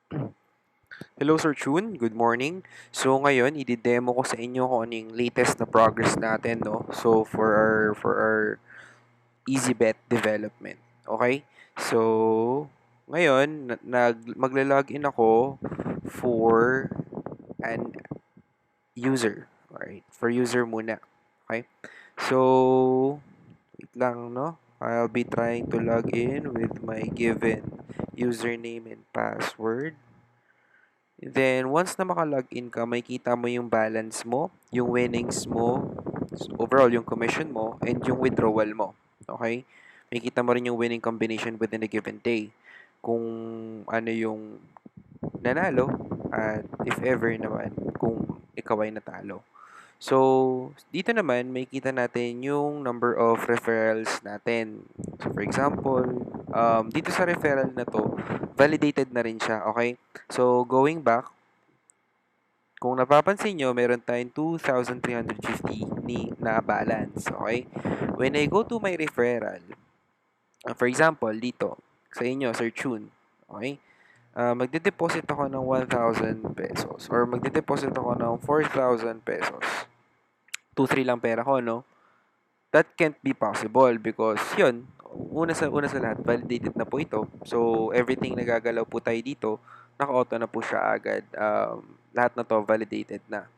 Hello Sir Chun, good morning. So ngayon, i-demo ko sa inyo kung ano yung latest na progress natin, no? So for our EasyBet development. Okay? So ngayon, magla-login ako for an user. Alright, for user muna. Okay? So wait lang, no? I'll be trying to log in with my given username and password. Then, once na maka-login ka, makikita mo yung balance mo, yung winnings mo, overall yung commission mo, and yung withdrawal mo. Okay? Makikita mo rin yung winning combination within a given day. Kung ano yung nanalo, at if ever naman, kung ikaw ay natalo. So, dito naman, makikita natin yung number of referrals natin. So, for example, dito sa referral na to, validated na rin siya, okay? So, going back, kung napapansin nyo, meron tayong 2,350 na balance, okay? When I go to my referral, for example, dito, sa inyo, Sir Chun, okay? Magde-deposit ako ng 1,000 pesos or magde-deposit ako ng 4,000 pesos. 2-3 lang pera ko, no? That can't be possible because yun, una sa lahat, validated na po ito. So, everything na gagalaw po tayo dito, naka-auto na po siya agad. Lahat na to validated na.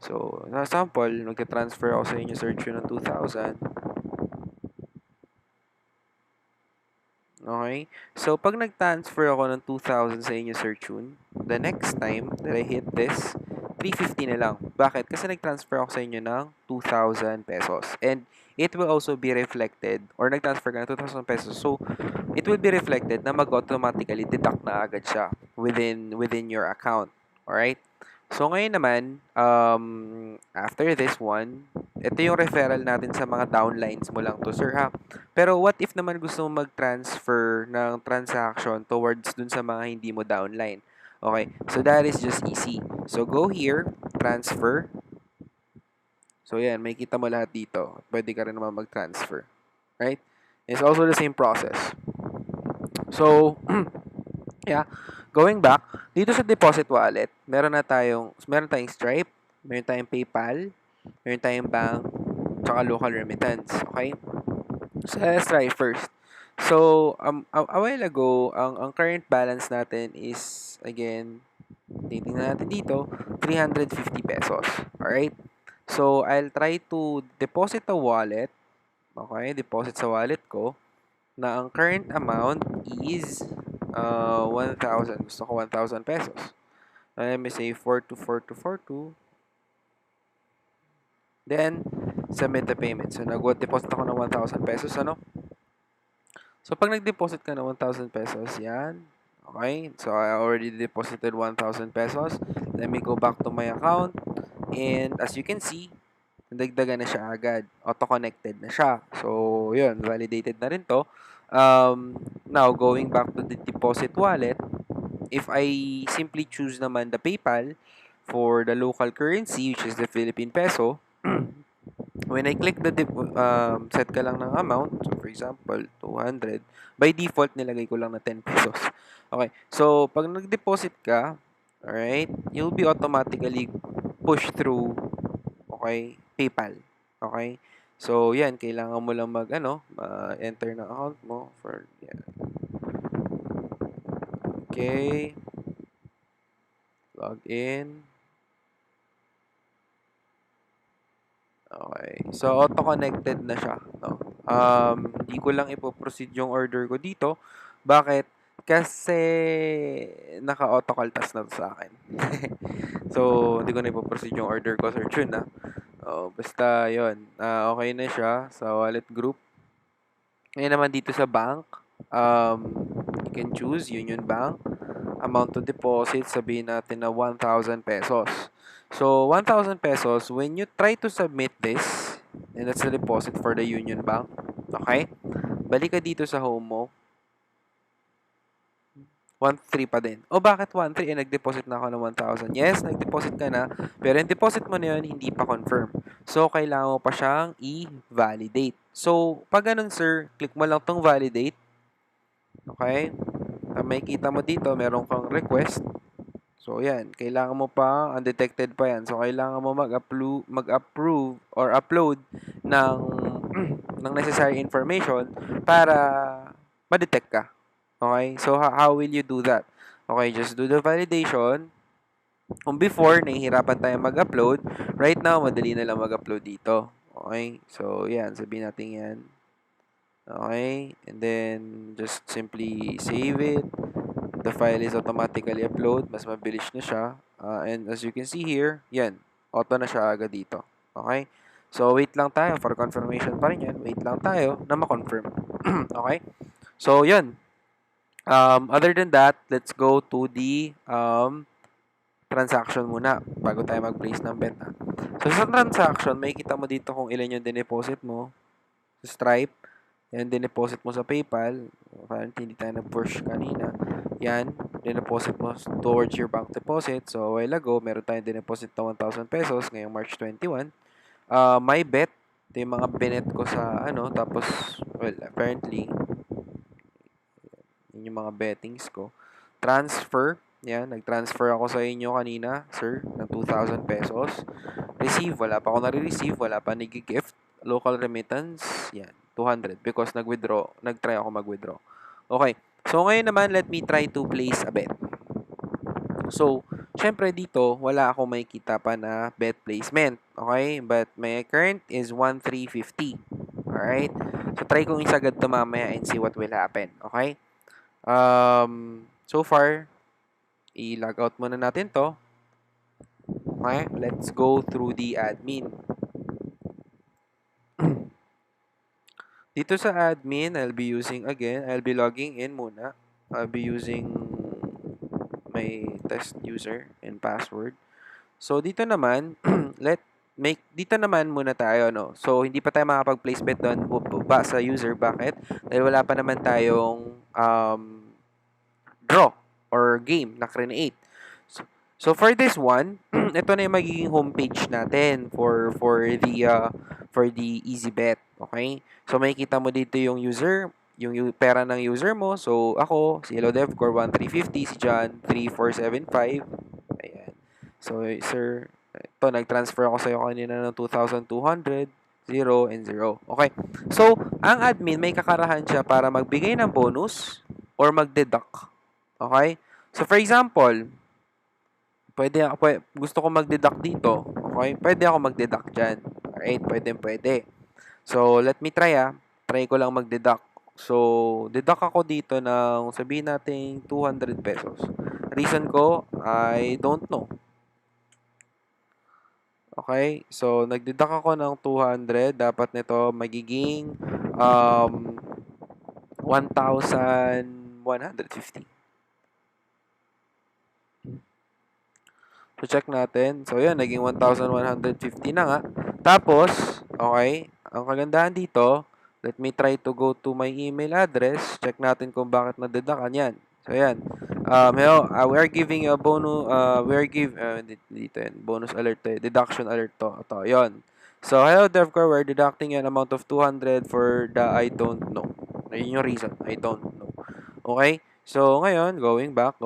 So, sa sample, magta-transfer ako sa inyo search yun ng 2,000. Okay? So, pag nag-transfer ako ng 2,000 sa inyo, Sir Chun, the next time that I hit this, 350 na lang. Bakit? Kasi nag-transfer ako sa inyo ng 2,000 pesos. And it will also be reflected, or nag-transfer ka ng 2,000 pesos. So, it will be reflected na mag-automatically deduct na agad siya within your account. Alright? So, ngayon naman, after this one, ito yung referral natin sa mga downlines mo lang to, sir, ha? Pero what if naman gusto mo mag-transfer ng transaction towards dun sa mga hindi mo downline? Okay, so that is just easy. So, go here, transfer. So, yan, makikita mo lahat dito. Pwede ka rin naman mag-transfer. Right? It's also the same process. So, yeah, going back, dito sa deposit wallet, meron tayong Stripe, meron tayong PayPal, meron tayong bank, tsaka local remittance, okay? So, let's try first. So, a while ago, ang current balance natin is, again, titingnan natin dito, 350 pesos. Alright? So, I'll try to deposit a wallet, okay, deposit sa wallet ko, na ang current amount is 1,000. Gusto ko 1,000 pesos. Let me say 424242. Then, submit the payment. So, nag-deposit ako ng 1,000 pesos, ano? So, pag nag-deposit ka ng 1,000 pesos, yan. Okay? So, I already deposited 1,000 pesos. Let me go back to my account. And as you can see, nadagdagan na siya agad. Auto-connected na siya. So, yun. Validated na rin to. Now, going back to the deposit wallet, if I simply choose naman the PayPal for the local currency, which is the Philippine peso, when I click the set ka lang ng amount, so for example, 200, by default nilagay ko lang na 10 pesos. Okay. So, pag nag-deposit ka, alright, you'll be automatically pushed through, okay, PayPal. Okay? So, yan, kailangan mo lang enter ng account mo for, yeah. Okay. Log in. Okay. So, auto-connected na siya, no? Hindi ko lang ipo-proceed yung order ko dito. Bakit? Kasi naka-auto-kaltas na to sa akin. So, hindi ko na ipo-proceed yung order ko, Sir Chun, ha? Oh, basta, yon. Okay na siya sa wallet group. Ngayon naman dito sa bank, you can choose Union Bank. Amount to deposit, sabihin natin na 1,000 pesos. So, 1,000 pesos, when you try to submit this, and that's the deposit for the Union Bank, okay? Balik ka dito sa home mo, 1,300 pa din. O bakit 1,300? Nag-deposit na ako ng 1,000. Yes, nag-deposit ka na, pero yung deposit mo na yun, hindi pa confirm. So, kailangan mo pa siyang i-validate. So, pag ganun, sir, click mo lang tong validate. Okay? makikita mo dito, meron kang request. So, yan. Kailangan mo pa, undetected pa yan. So, kailangan mo mag-approve or upload ng, ng necessary information para ma-detect ka. Okay? So, how will you do that? Okay, just do the validation. Kung before, nahihirapan tayo mag-upload, right now, madali na lang mag-upload dito. Okay? So, yan. Sabihin natin yan. Okay? And then, just simply save it. The file is automatically upload. Mas mabilis na siya. And as you can see here, yan. Auto na siya agad dito. Okay? So, wait lang tayo. For confirmation pa rin yan. Wait lang tayo na ma-confirm. Okay? So, yun. Other than that, let's go to the transaction muna bago tayo mag-place ng bet. So, sa transaction, makikita mo dito kung ilan yung dineposit mo sa Stripe. Yan, dineposit mo sa PayPal. Parang hindi tayo nag-push kanina. Yan, dineposit mo towards your bank deposit. So, a while ago, meron tayong dineposit na 1,000 pesos ngayong March 21. My bet, ito yung mga binet ko sa tapos, well, apparently, yun yung mga bettings ko. Transfer, yan, nag-transfer ako sa inyo kanina, sir, ng 2,000 pesos. Receive, wala pa ako nare-receive, wala pa nag-gift. Local remittance, yan, 200 because nag-try ako mag-withdraw. Okay, so ngayon naman, let me try to place a bet. So, syempre dito, wala akong makikita pa na bet placement. Okay? But my current is 1,350. Alright? So, try kong isagad to mamaya and see what will happen. Okay? So far, i-log out muna natin to. Okay? Let's go through the admin. Dito sa admin, I'll be logging in muna. I'll be using my test user and password. So, dito naman, dito naman muna tayo, no? So, hindi pa tayo makapag-place bet doon sa user. Bakit? Dahil wala pa naman tayong draw or game na create. So for this one, ito na yung magiging homepage natin for the easy bet, okay? So makikita mo dito yung user, yung pera ng user mo. So ako, si Hello Devcore 1,350, si John 3,475. Ayan. So sir, ito nag-transfer ako sa iyo kanina ng 2,200, 0 and 0. Okay. So ang admin may kakarahan siya para magbigay ng bonus or mag-deduct. Okay? So for example, gusto ko mag-deduct dito. Okay? Pwede ako mag-deduct dyan. Alright? Pwede. So, let me try Try ko lang mag-deduct. So, deduct ako dito ng sabihin natin 200 pesos. Reason ko, I don't know. Okay? So, nag-deduct ako ng 200. Dapat nito magiging 1,150. So, check natin. So, yan. Naging 1,150 na nga. Tapos, okay. Ang kagandahan dito, let me try to go to my email address. Check natin kung bakit na-deductan yan. So, yan. Hello, we are giving you a bonus, dito yan. Bonus alert to. Deduction alert to. Ito, yon. So, hello, DevCore. We're deducting an amount of 200 for the I don't know. Ayun yung reason. I don't know. Okay? So, ngayon, going back.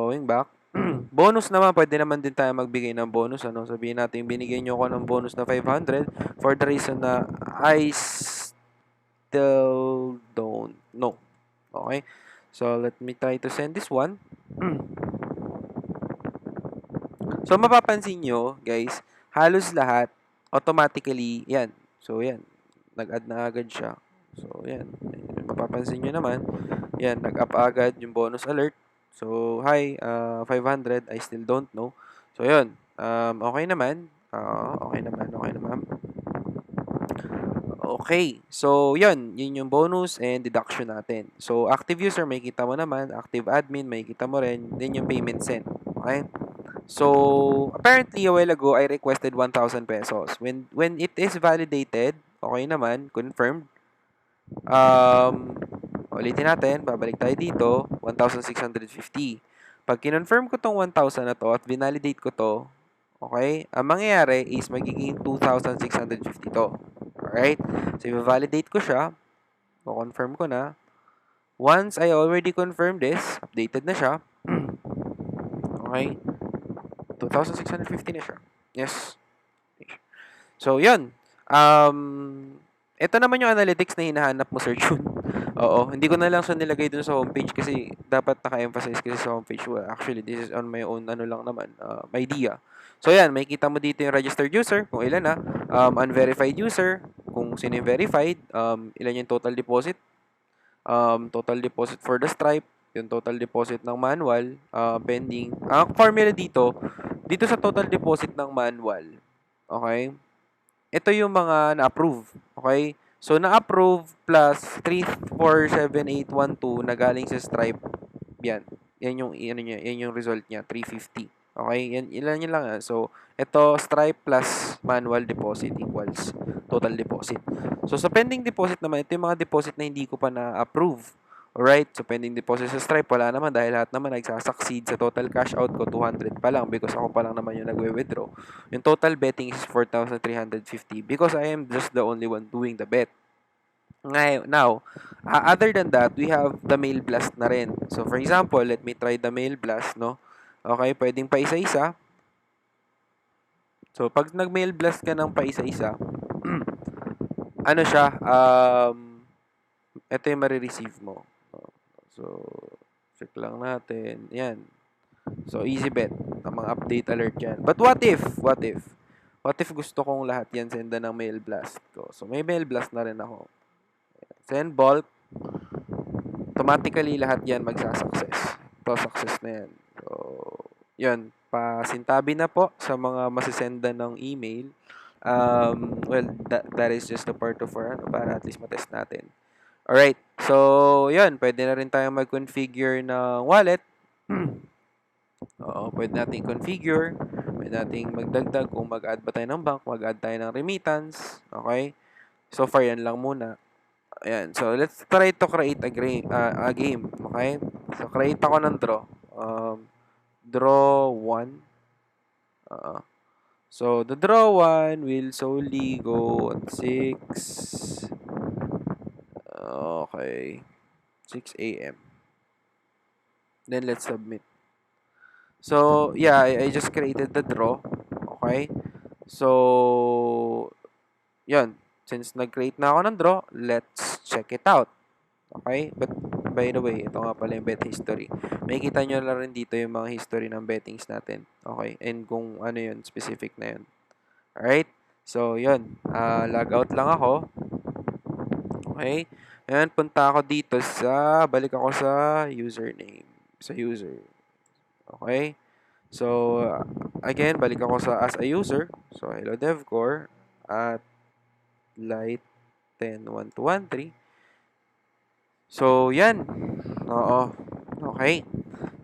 Bonus naman, pwede naman din tayo magbigay ng bonus. Sabihin natin, binigay nyo ako ng bonus na 500 for the reason na I still don't know. Okay? So, let me try to send this one. So, mapapansin nyo, guys, halos lahat, automatically, yan. So, yan. Nag-add na agad siya. So, yan. Mapapansin nyo naman, yan, nag-up agad yung bonus alert. So, hi, 500, I still don't know. So, yun. Okay naman. Okay naman. Okay. So, yun. Yun yung bonus and deduction natin. So, active user, may kita mo naman. Active admin, may kita mo rin. Then yung payment sent. Okay? So, apparently, a while ago, I requested 1,000 pesos. When it is validated, okay naman, confirmed. Ulitin natin, babalik tayo dito, 1,650. Pag kinonfirm ko tong 1,000 na to at validate ko to, okay, ang mangyayari is magiging 2,650 to. Alright? So, i-validate ko siya, o confirm ko na, Once I already confirmed this, updated na siya. Okay, 2,650 na siya. Yes. So, yun. Ito naman yung analytics na hinahanap mo, Sir Jun. Oo, hindi ko na lang siya nilagay dun sa homepage kasi dapat naka-emphasize kasi sa homepage. Well, actually, this is on my own, ano lang naman, idea. So, yan, makikita mo dito yung registered user, kung ilan na, unverified user, kung sino yung verified, ilan yung total deposit for the Stripe, yung total deposit ng manual, pending. Ang formula dito sa total deposit ng manual, okay, ito yung mga na-approve. Okay? So, na-approve plus 347812 na galing sa Stripe. Yan. Yan yung, ano niya, yan yung result niya. 350. Okay? Yan, ilan yun lang. So, ito, Stripe plus manual deposit equals total deposit. So, sa pending deposit naman, ito yung mga deposit na hindi ko pa na-approve. Alright, so pending deposit sa Stripe, wala naman dahil lahat naman nagsasucceed sa total cash out ko, 200 pa lang because ako pa lang naman yung nagwe-withdraw. Yung total betting is 4,350 because I am just the only one doing the bet. Ngayon, now, other than that, we have the mail blast na rin. So, for example, let me try the mail blast, no? Okay, pwedeng pa isa-isa. So, pag nag-mail blast ka ng pa isa-isa, ano siya, ito yung marireceive mo. So, check lang natin. Yan. So, easy bet. Ang mga update alert yan. But what if? What if gusto kong lahat yan senda ng mail blast ko? So, may mail blast na rin ako. Send bulk. Automatically, lahat yan magsasuccess. Ito, success na yan. So, yun. Pasintabi na po sa mga masisenda ng email. Well, that is just a part of our, para at least matest natin. Alright. So, yun. Pwede na rin tayong mag-configure ng wallet. Oo, pwede natin configure. Pwede natin magdagdag kung mag-add ba tayo ng bank, mag-add tayo ng remittance. Okay? So far, yan lang muna. Ayan. So, let's try to create a game. Okay? So, create ako ng draw. Draw 1. So, the draw 1 will solely go on 6. Okay. 6 a.m. Then, let's submit. So, yeah, I just created the draw. Okay? So, yun. Since nag-create na ako ng draw, let's check it out. Okay? But, by the way, ito nga pala yung bet history. Makikita nyo na rin dito yung mga history ng bettings natin. Okay? And kung ano yun, specific na yun. Alright? So, yun. Log out lang ako. Okay? Ayan, punta ako dito balik ako sa username. Sa user. Okay? So, again, balik ako as a user. So, hello devcore at light 101213. So, yan. Oo. Okay.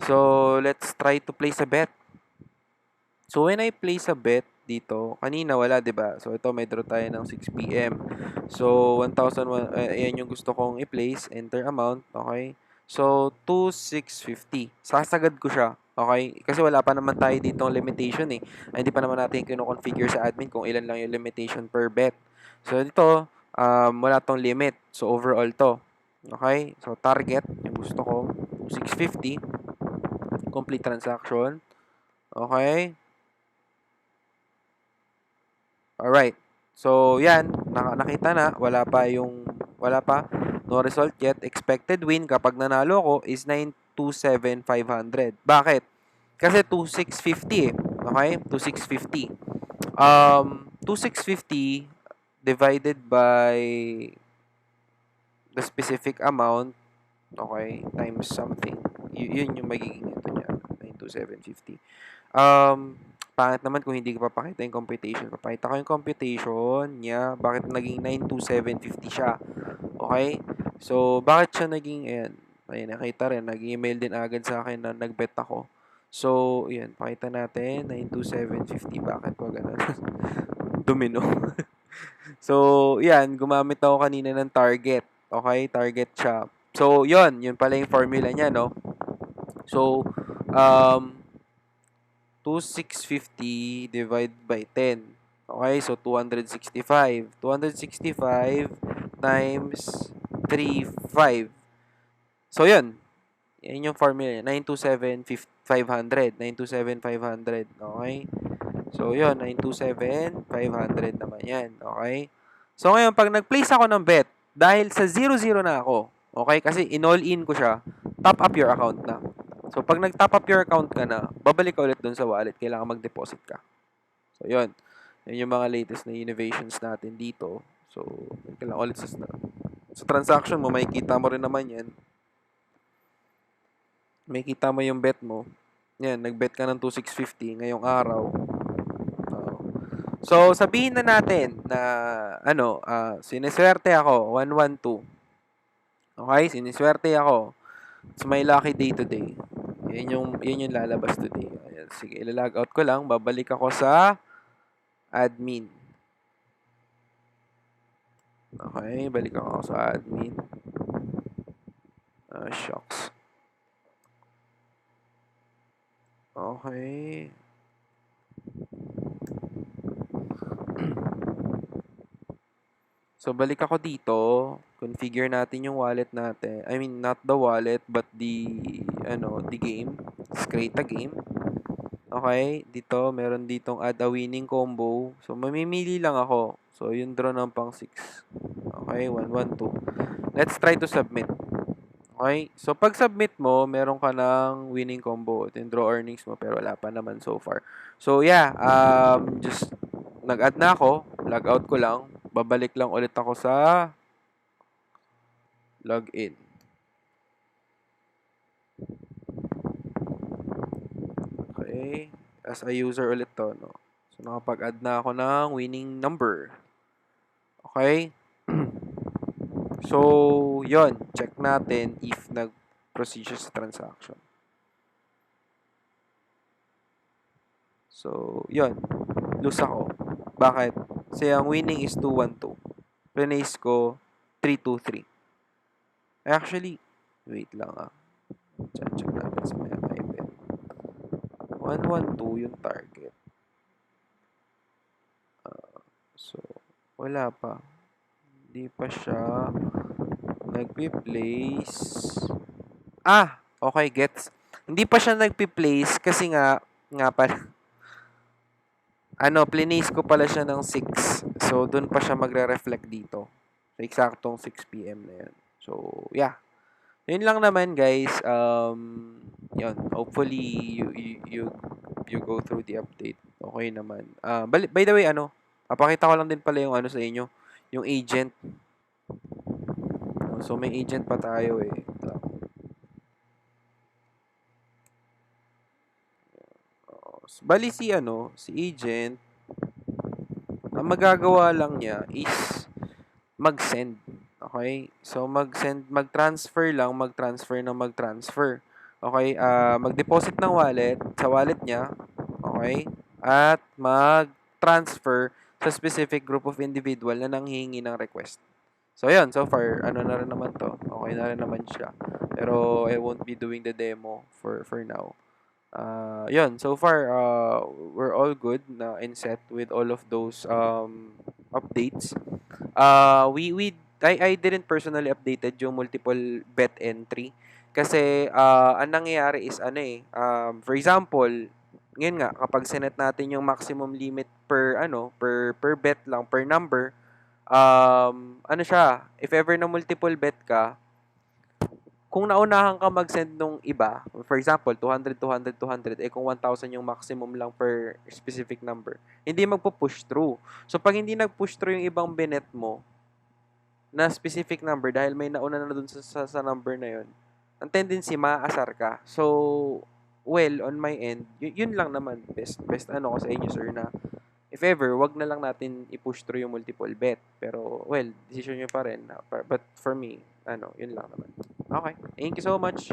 So, let's try to place a bet. So, when I place a bet dito, kanina wala, 'di ba? So, ito may draw tayo ng 6 PM. So, 1,001, ayan yung gusto kong i-place, enter amount, okay? So, 2,650. Sasagad ko siya, okay? Kasi wala pa naman tayo dito ng limitation eh. Hindi pa naman natin kino-configure sa admin kung ilan lang yung limitation per bet. So, dito, wala tong limit. So, overall to. Okay? So, target, yung gusto ko, 2,650. Complete transaction. Okay? Alright. So, yan. Nakita na. Wala pa. No result yet. Expected win kapag nanalo ko is 927,500. Bakit? Kasi 2,650 eh. Okay? 2,650. 2,650 divided by the specific amount, okay, times something. Yun yung magiging ito niya. 92750. Pangit naman kung hindi ko papakita yung computation. Papakita ko yung computation niya. Bakit naging 92750 siya? Okay? So, bakit siya naging, ayan, nakita rin, nag-email din agad sa akin na nag-bet ako. So, ayan, pakita natin, 92750. Bakit po ganun? Domino. So, yan, gumamit ako kanina ng target. Okay, target siya. So, yun pala yung formula niya, no? So, 2,650 divided by 10. Okay, so 265. 265 times 3,500. So, yun. Yan yung formula. 927,500. 927,500. Okay? So, yun. 927,500 naman yan. Okay? So, ngayon, pag nag-place ako ng bet, dahil sa 0-0 na ako, okay? Kasi in-all-in ko siya, top up your account na. So, pag nag-top up your account ka na, babalik ka ulit dun sa wallet. Kailangan mag-deposit ka. So, yun. Yan yung mga latest na innovations natin dito. So, kailangan ulit sa transaction mo, makikita mo rin naman yan. Makikita mo yung bet mo. Yan, nag-bet ka ng 2,650 ngayong araw. Oo. So, sabihin na natin na, siniswerte ako, 112. Okay, siniswerte ako. It's my lucky day today. Yan yung lalabas today. Ayan, sige, ilalog out ko lang. Babalik ako sa admin. Okay, balik ako sa admin. Shucks. Okay. So, balik ako dito. Configure natin yung wallet natin. I mean, not the wallet, but the game. Let's create a game. Okay, dito, meron ditong add a winning combo. So, mamimili lang ako. So, yung draw ng pang 6. Okay, 112. Let's try to submit. Okay, so pag submit mo, meron ka ng winning combo. Ito yung draw earnings mo, pero wala pa naman so far. So, yeah, just nag-add na ako. Log out ko lang. Babalik lang ulit ako sa login. Okay, as a user ulit to, no? So, nakapag-add na ako ng winning number. Okay? So, yon, check natin if nag-proceed siya sa transaction. So, yon, lose ako. Bakit? Kasi ang winning is 212. Place ko 323. Actually, wait lang check natin sa may bet. 112 yung target. So, wala pa. Hindi pa siya nagpi-place. Okay, gets. Hindi pa siya nagpi-place kasi nga pala, place ko pala siya ng 6. So, dun pa siya magre-reflect dito. So, eksaktong 6 p.m. na yan. So, yeah. Yun lang naman, guys. Yun. Hopefully, you go through the update. Okay naman. By the way, papakita ko lang din pala yung sa inyo. Yung agent. So, may agent pa tayo eh. Bali si agent, ang magagawa lang niya is mag-send. Okay? So, mag-transfer lang, mag-transfer. Okay? Mag-deposit ng wallet, sa wallet niya. Okay? At mag-transfer sa specific group of individual na nanghihingi ng request. So, yun. So far, na rin naman to. Okay na rin naman siya. Pero, I won't be doing the demo for now. Yun, so far, we're all good na and set with all of those updates. I didn't personally updated yung multiple bet entry kasi ang nangyayari is for example, ngayon nga kapag sinet natin yung maximum limit per bet lang per number, siya, if ever na multiple bet ka, kung naunahan ka mag-send nung iba, for example, 200, 200, 200, kung 1,000 yung maximum lang per specific number, hindi magpo-push through. So, pag hindi nag-push through yung ibang binet mo na specific number dahil may nauna na dun sa number na yun, ang tendency, maaasar ka. So, well, on my end, yun lang naman. Best ko sa inyo, sir, na if ever, wag na lang natin i-push through yung multiple bet. Pero, well, decision nyo pa rin. But for me, yun lang naman. Okay. Thank you so much.